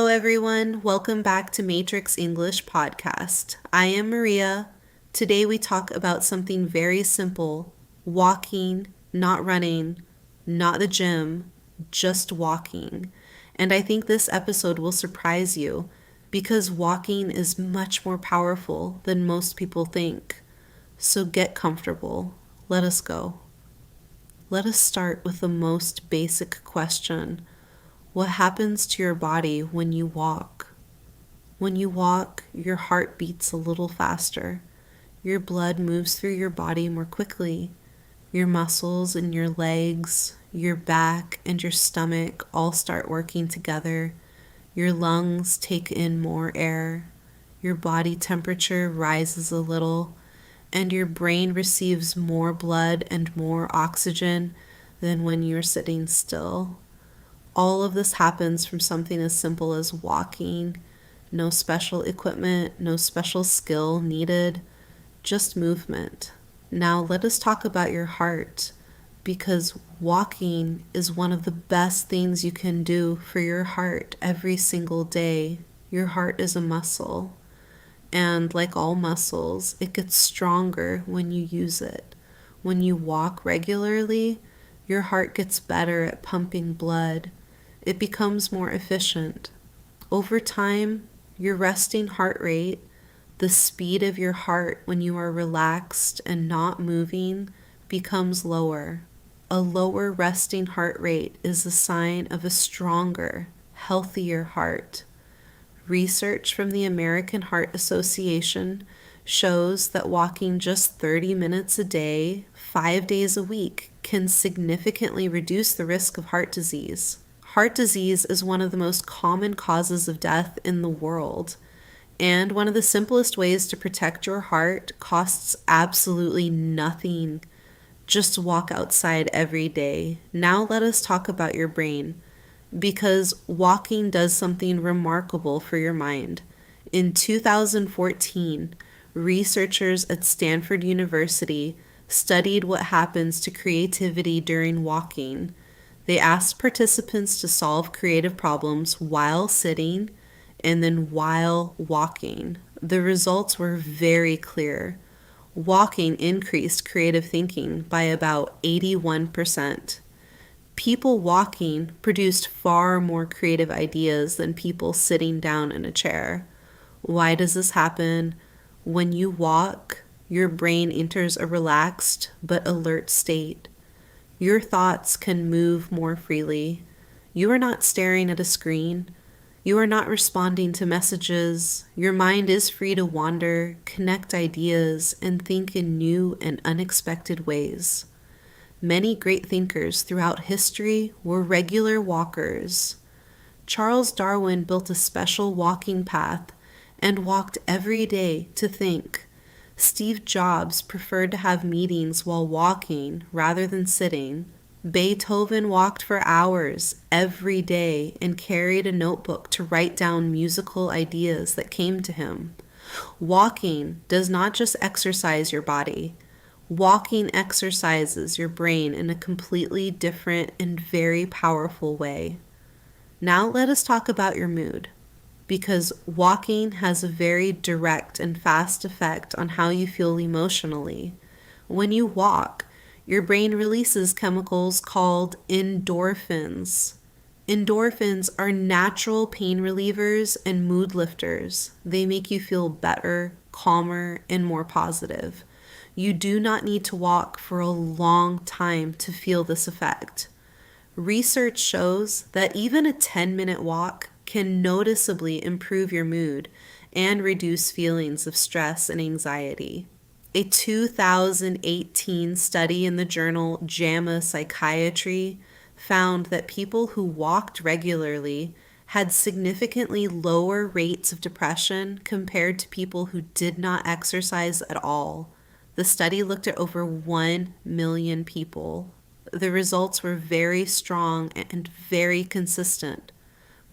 everyone. Welcome back to Matrix English Podcast. I am Maria. Today we talk about something very simple: walking, not running, not the gym, just walking. And I think this episode will surprise you because walking is much more powerful than most people think. So get comfortable. Let us go. Let us start with the most basic question. What happens to your body when you walk? When you walk, your heart beats a little faster. Your blood moves through your body more quickly. Your muscles in your legs, your back, and your stomach all start working together. Your lungs take in more air. Your body temperature rises a little, and your brain receives more blood and more oxygen than when you're sitting still. All of this happens from something as simple as walking. No special equipment, no special skill needed, just movement. Now let us talk about your heart, because walking is one of the best things you can do for your heart every single day. Your heart is a muscle, and like all muscles, it gets stronger when you use it. When you walk regularly, your heart gets better at pumping blood. It becomes more efficient. Over time, your resting heart rate, the speed of your heart when you are relaxed and not moving, becomes lower. A lower resting heart rate is a sign of a stronger, healthier heart. Research from the American Heart Association shows that walking just 30 minutes a day, 5 days a week, can significantly reduce the risk of heart disease. Heart disease is one of the most common causes of death in the world, and one of the simplest ways to protect your heart costs absolutely nothing. Just walk outside every day. Now let us talk about your brain, because walking does something remarkable for your mind. In 2014, researchers at Stanford University studied what happens to creativity during walking. They asked participants to solve creative problems while sitting and then while walking. The results were very clear. Walking increased creative thinking by about 81%. People walking produced far more creative ideas than people sitting down in a chair. Why does this happen? When you walk, your brain enters a relaxed but alert state. Your thoughts can move more freely. You are not staring at a screen. You are not responding to messages. Your mind is free to wander, connect ideas, and think in new and unexpected ways. Many great thinkers throughout history were regular walkers. Charles Darwin built a special walking path and walked every day to think. Steve Jobs preferred to have meetings while walking rather than sitting. Beethoven walked for hours every day and carried a notebook to write down musical ideas that came to him. Walking does not just exercise your body. Walking exercises your brain in a completely different and very powerful way. Now let us talk about your mood, because walking has a very direct and fast effect on how you feel emotionally. When you walk, your brain releases chemicals called endorphins. Endorphins are natural pain relievers and mood lifters. They make you feel better, calmer, and more positive. You do not need to walk for a long time to feel this effect. Research shows that even a 10-minute walk can noticeably improve your mood and reduce feelings of stress and anxiety. A 2018 study in the journal JAMA Psychiatry found that people who walked regularly had significantly lower rates of depression compared to people who did not exercise at all. The study looked at over 1 million people. The results were very strong and very consistent.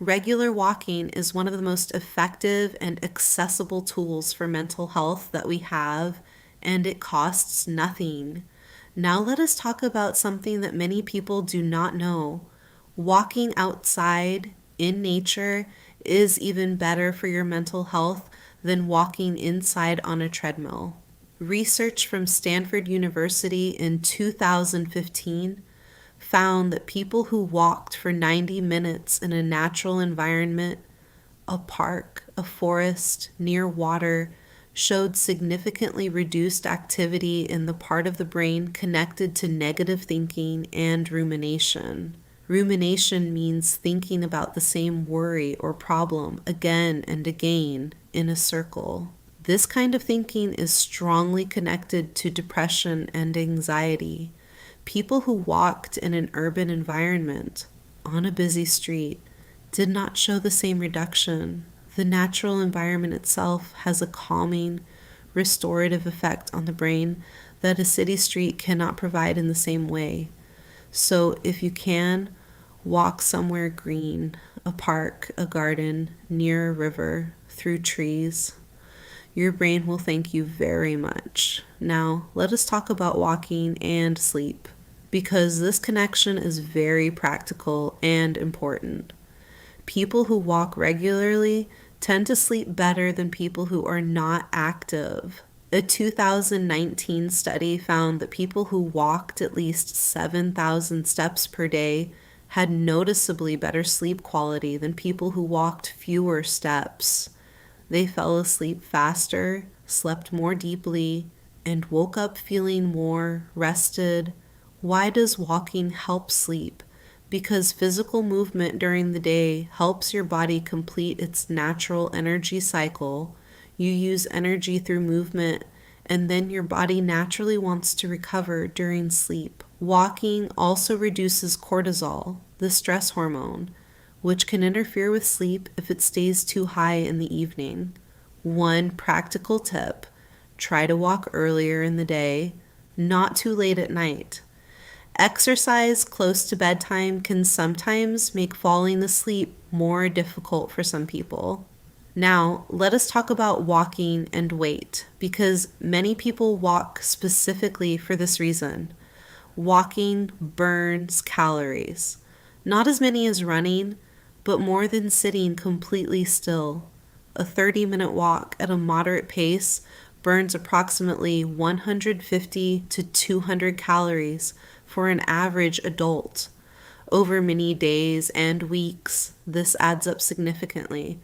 Regular walking is one of the most effective and accessible tools for mental health that we have, and it costs nothing. Now let us talk about something that many people do not know. Walking outside in nature is even better for your mental health than walking inside on a treadmill. Research from Stanford University in 2015 found that people who walked for 90 minutes in a natural environment, a park, a forest, near water, showed significantly reduced activity in the part of the brain connected to negative thinking and rumination. Rumination means thinking about the same worry or problem again and again in a circle. This kind of thinking is strongly connected to depression and anxiety. People who walked in an urban environment, on a busy street, did not show the same reduction. The natural environment itself has a calming, restorative effect on the brain that a city street cannot provide in the same way. So if you can, walk somewhere green, a park, a garden, near a river, through trees. Your brain will thank you very much. Now, let us talk about walking and sleep, because this connection is very practical and important. People who walk regularly tend to sleep better than people who are not active. A 2019 study found that people who walked at least 7,000 steps per day had noticeably better sleep quality than people who walked fewer steps. They fell asleep faster, slept more deeply, and woke up feeling more rested. Why does walking help sleep? Because physical movement during the day helps your body complete its natural energy cycle. You use energy through movement, and then your body naturally wants to recover during sleep. Walking also reduces cortisol, the stress hormone, which can interfere with sleep if it stays too high in the evening. One practical tip: try to walk earlier in the day, not too late at night. Exercise close to bedtime can sometimes make falling asleep more difficult for some people. Now, let us talk about walking and weight, because many people walk specifically for this reason. Walking burns calories. Not as many as running, but more than sitting completely still. A 30-minute walk at a moderate pace burns approximately 150 to 200 calories for an average adult. Over many days and weeks, this adds up significantly.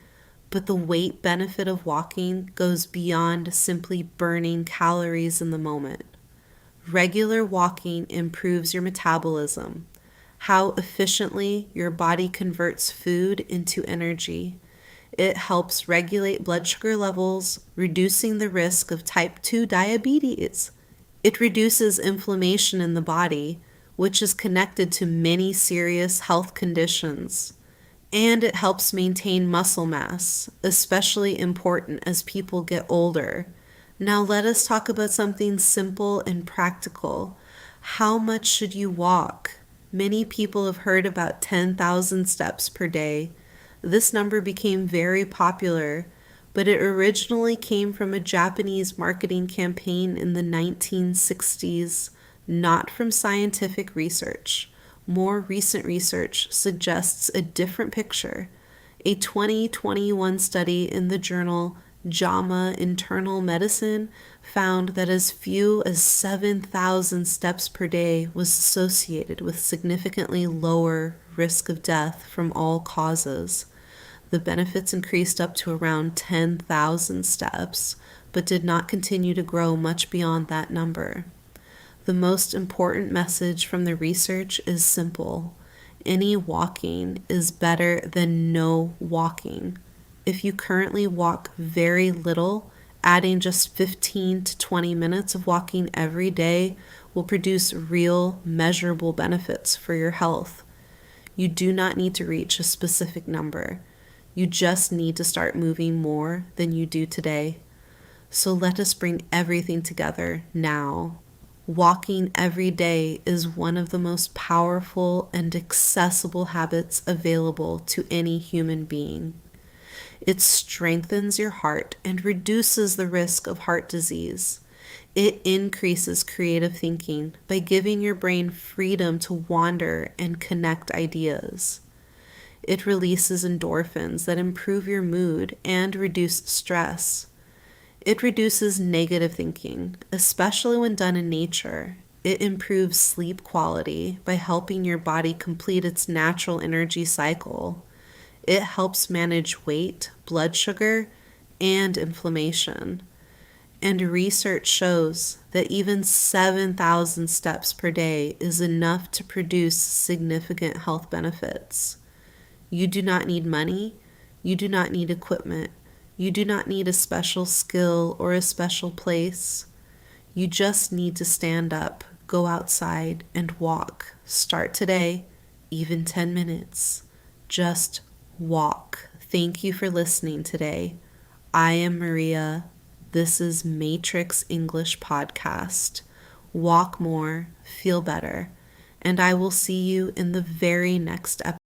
But the weight benefit of walking goes beyond simply burning calories in the moment. Regular walking improves your metabolism, how efficiently your body converts food into energy. It helps regulate blood sugar levels, reducing the risk of type 2 diabetes. It reduces inflammation in the body, which is connected to many serious health conditions. And it helps maintain muscle mass, especially important as people get older. Now let us talk about something simple and practical. How much should you walk? Many people have heard about 10,000 steps per day. This number became very popular, but it originally came from a Japanese marketing campaign in the 1960s, not from scientific research. More recent research suggests a different picture. A 2021 study in the journal JAMA Internal Medicine found that as few as 7,000 steps per day was associated with significantly lower risk of death from all causes. The benefits increased up to around 10,000 steps, but did not continue to grow much beyond that number. The most important message from the research is simple. Any walking is better than no walking. If you currently walk very little, adding just 15 to 20 minutes of walking every day will produce real, measurable benefits for your health. You do not need to reach a specific number. You just need to start moving more than you do today. So let us bring everything together now. Walking every day is one of the most powerful and accessible habits available to any human being. It strengthens your heart and reduces the risk of heart disease. It increases creative thinking by giving your brain freedom to wander and connect ideas. It releases endorphins that improve your mood and reduce stress. It reduces negative thinking, especially when done in nature. It improves sleep quality by helping your body complete its natural energy cycle. It helps manage weight, blood sugar, and inflammation. And research shows that even 7,000 steps per day is enough to produce significant health benefits. You do not need money. You do not need equipment. You do not need a special skill or a special place. You just need to stand up, go outside, and walk. Start today, even 10 minutes. Just walk. Thank you for listening today. I am Maria. This is Matrix English Podcast. Walk more, feel better, and I will see you in the very next episode.